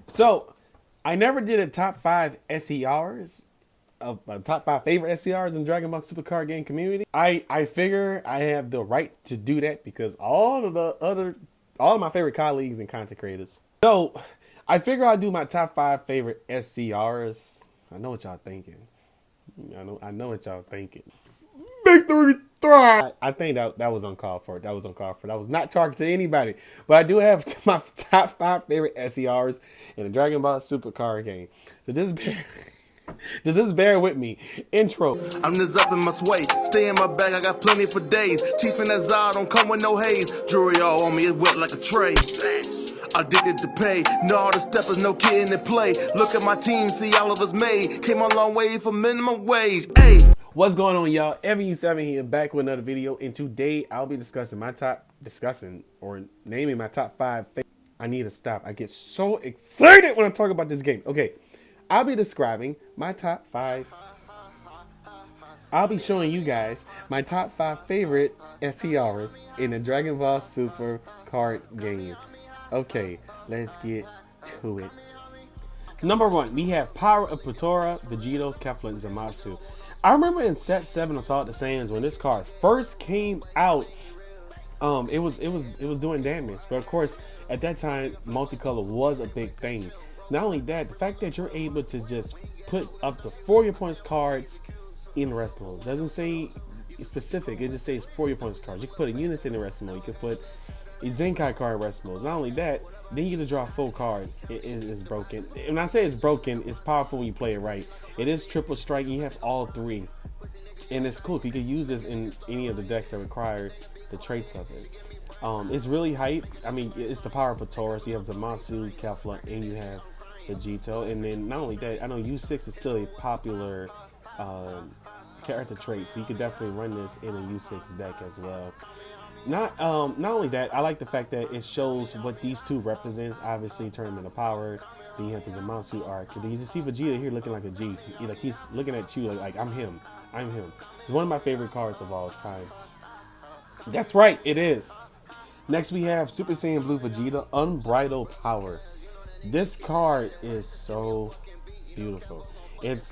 So I never did a top 5 SCRs of top 5 favorite SCRs in Dragon Ball Super card game community. I figure I have the right to do that because all of my favorite colleagues and content creators. So I figure I'll do my top 5 favorite SCRs. I know what y'all thinking. I know what y'all thinking. Victory thrive. I think that was uncalled for. That was uncalled for. That was not targeted to anybody. But I do have my top 5 favorite SCRs in the Dragon Ball Super card game. So just bear with me. Intro. I'm just up in my sway. Stay in my bag, I got plenty for days. Chief and Azar don't come with no haze. Jewelry all on me, it's wet like a tray. Addicted to pay. No, all the steppers, no kidding in play. Look at my team, see all of us made. Came a long way for minimum wage. Hey. What's going on, y'all? EvanU7 here, back with another video. And today I'll be naming my top 5 favorites. I need to stop. I get so excited when I talk about this game. Okay, I'll be describing my top 5. I'll be showing you guys my top 5 favorite SCRs in the Dragon Ball Super card game. Okay, let's get to it. Number 1, we have Power of Potara, Vegeta, Kefla, and Zamasu. I remember in set 7 of Assault the Saiyans when this card first came out, it was doing damage. But of course, at that time, multicolor was a big thing. Not only that, the fact that you're able to just put up to 4 your points cards in rest mode. Doesn't say specific, it just says 4 your points cards. You can put a unit in the rest mode. You can put a Zenkai card in rest mode. Not only that, then you get to draw full cards. It is broken. When I say it's broken, it's powerful when you play it right. It is triple strike. You have all 3, and it's cool. You can use this in any of the decks that require the traits of it. It's really hype. I mean, it's the Power of Potara. So you have Zamasu, Kefla, and you have Vegeta. And then not only that, I know U6 is still a popular character trait, so you could definitely run this in a U6 deck as well. Not only that, I like the fact that it shows what these two represents. Obviously, Tournament of Power. Then you have the Zamasu arc. Then you just see Vegeta here looking like a G. He's looking at you like I'm him. I'm him. It's one of my favorite cards of all time. That's right, it is. Next we have Super Saiyan Blue Vegeta, Unbridled Power. This card is so beautiful. It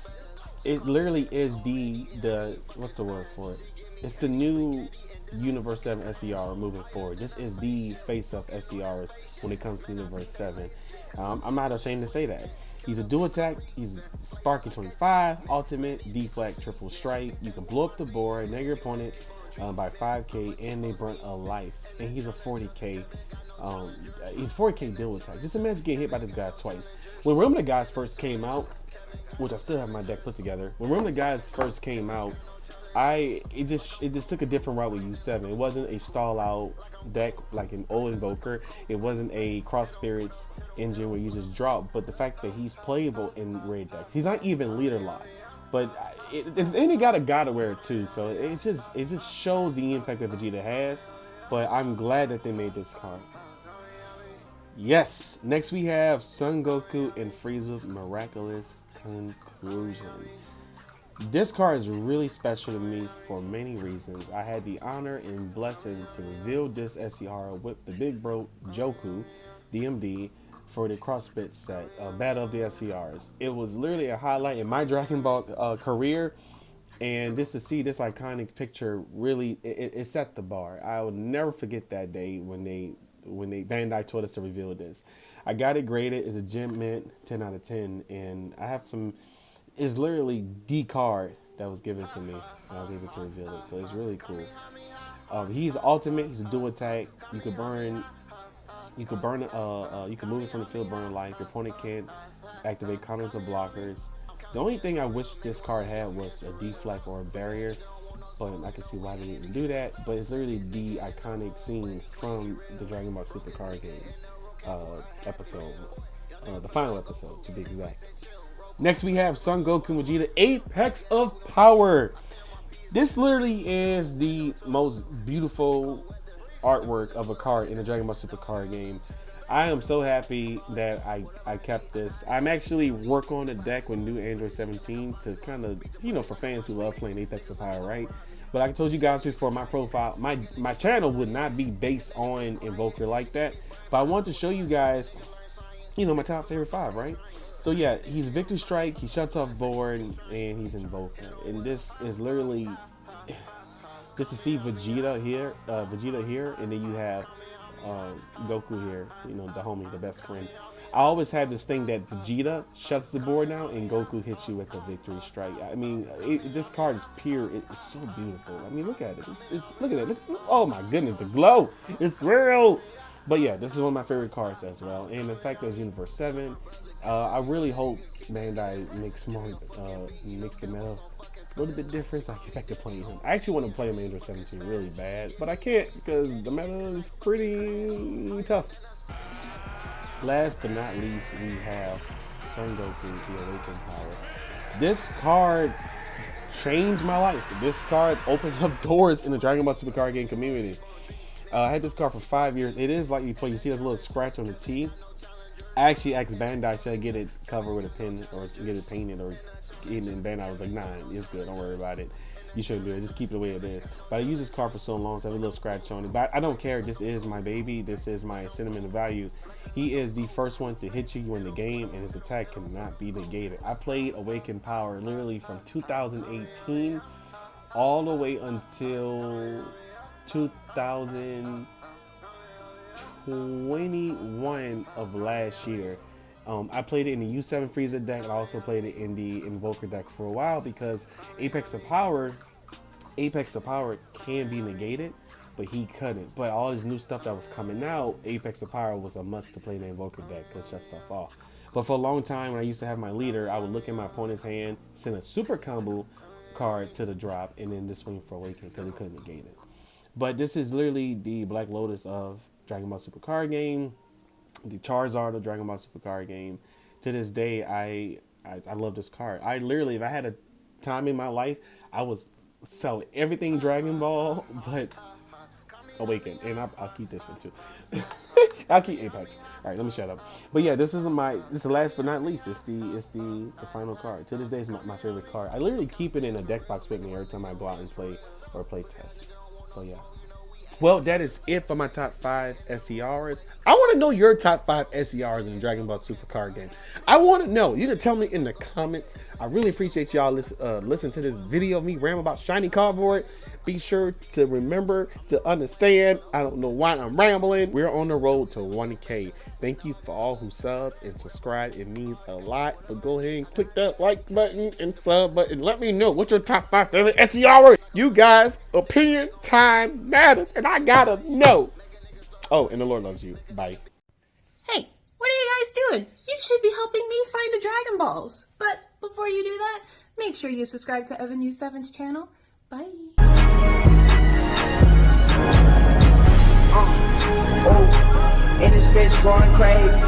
literally is the what's the word for it? It's the new Universe 7 SCR moving forward. This is the face of SCRs when it comes to Universe 7. I'm not ashamed to say that. He's a dual attack. He's Sparking 25, ultimate, deflect, triple strike. You can blow up the board, negative your opponent by 5k, and they burn a life. And he's a 40k. He's 40k dual attack. Just imagine getting hit by this guy twice. When Realm of the Gods first came out, which I still have my deck put together. When Realm of the Gods first came out, it just took a different route with U7. It wasn't a stall out deck like an old Invoker. It wasn't a Cross Spirits engine where you just drop. But the fact that he's playable in raid decks, he's not even leader lock. But and he got a God Aware too. So it just shows the impact that Vegeta has. But I'm glad that they made this card. Yes. Next we have Son Goku and Frieza Miraculous Conclusion. This card is really special to me for many reasons. I had the honor and blessing to reveal this SCR with the big bro Goku, DMD, for the CrossFit set, Battle of the SCRs. It was literally a highlight in my Dragon Ball career, and just to see this iconic picture really, it set the bar. I will never forget that day when Bandai told us to reveal this. I got it graded as a gem mint 10 out of 10, and I have some. It's literally the card that was given to me. I was able to reveal it, so it's really cool. He's ultimate. He's a dual attack. You could burn. You could move it from the field, burn a life. Your opponent can't activate counters or blockers. The only thing I wish this card had was a deflect or a barrier, but I can see why they didn't do that. But it's literally the iconic scene from the Dragon Ball Super card game episode, the final episode to be exact. Next we have Son Goku and Vegeta, Apex of Power. This literally is the most beautiful artwork of a card in the Dragon Ball Super card game. I am so happy that I kept this. I'm actually working on a deck with new Android 17 to kind of, for fans who love playing Apex of Power, right? But like I told you guys before, my profile, my channel would not be based on Invoker like that. But I want to show you guys you know, my top favorite 5, right? So yeah, he's Victory Strike, he shuts off board, and he's Invoker. And this is literally just to see Vegeta here, and then you have Goku here, you know, the homie, the best friend. I always had this thing that Vegeta shuts the board now, and Goku hits you with the Victory Strike. I mean, this card is pure. It's so beautiful. I mean, look at it. Look at it. Look, oh my goodness, the glow. It's real. But yeah, this is one of my favorite cards as well. And the fact that it's Universe 7, I really hope Bandai makes the meta a little bit different so I get back to playing him. I actually want to play him in Universe 17 really bad, but I can't because the meta is pretty tough. Last but not least, we have Son Goku, the Awakened Power. This card changed my life. This card opened up doors in the Dragon Ball Super card game community. I had this card for 5 years. It is like you see this little scratch on the T. I actually asked Bandai, should I get it covered with a pen or get it painted or get it in Bandai. I was like, nah, it's good. Don't worry about it. You shouldn't do it. Just keep it the way it is. But I use this card for so long, so I have a little scratch on it. But I don't care. This is my baby. This is my sentimental value. He is the first one to hit you in the game, and his attack cannot be negated. I played Awakened Power literally from 2018 all the way until 2021 of last year. I played it in the U7 Frieza deck. I also played it in the Invoker deck for a while because Apex of Power can be negated, but he couldn't. But all this new stuff that was coming out, Apex of Power was a must to play the Invoker deck because shut stuff off. But for a long time, when I used to have my leader, I would look at my opponent's hand, send a super combo card to the drop, and then just swing for Awaken because he couldn't negate it. But this is literally the Black Lotus of Dragon Ball Super card game. The Charizard of Dragon Ball Super card game. To this day, I love this card. I literally, if I had a time in my life, I would sell everything Dragon Ball, but Awaken, and I'll keep this one too. I'll keep Apex. All right, let me shut up. But yeah, this is the last but not least. It's the final card. To this day, it's my favorite card. I literally keep it in a deck box with me every time I go out and play or play test. So yeah. Well, that is it for my top 5 SCRs. I want to know your top 5 SCRs in the Dragon Ball Super card game. I want to know. You can tell me in the comments. I really appreciate y'all listen to this video of me ramble about shiny cardboard. Be sure to remember to understand. I don't know why I'm rambling. We're on the road to 1K. Thank you for all who sub and subscribe. It means a lot. But go ahead and click that like button and sub button. Let me know what's your top 5 favorite SCRs. You guys, opinion time matters, and I gotta know. Oh, and the Lord loves you. Bye. Hey, what are you guys doing? You should be helping me find the Dragon Balls. But before you do that, make sure you subscribe to Evan U7's channel. Bye. And this bitch going crazy.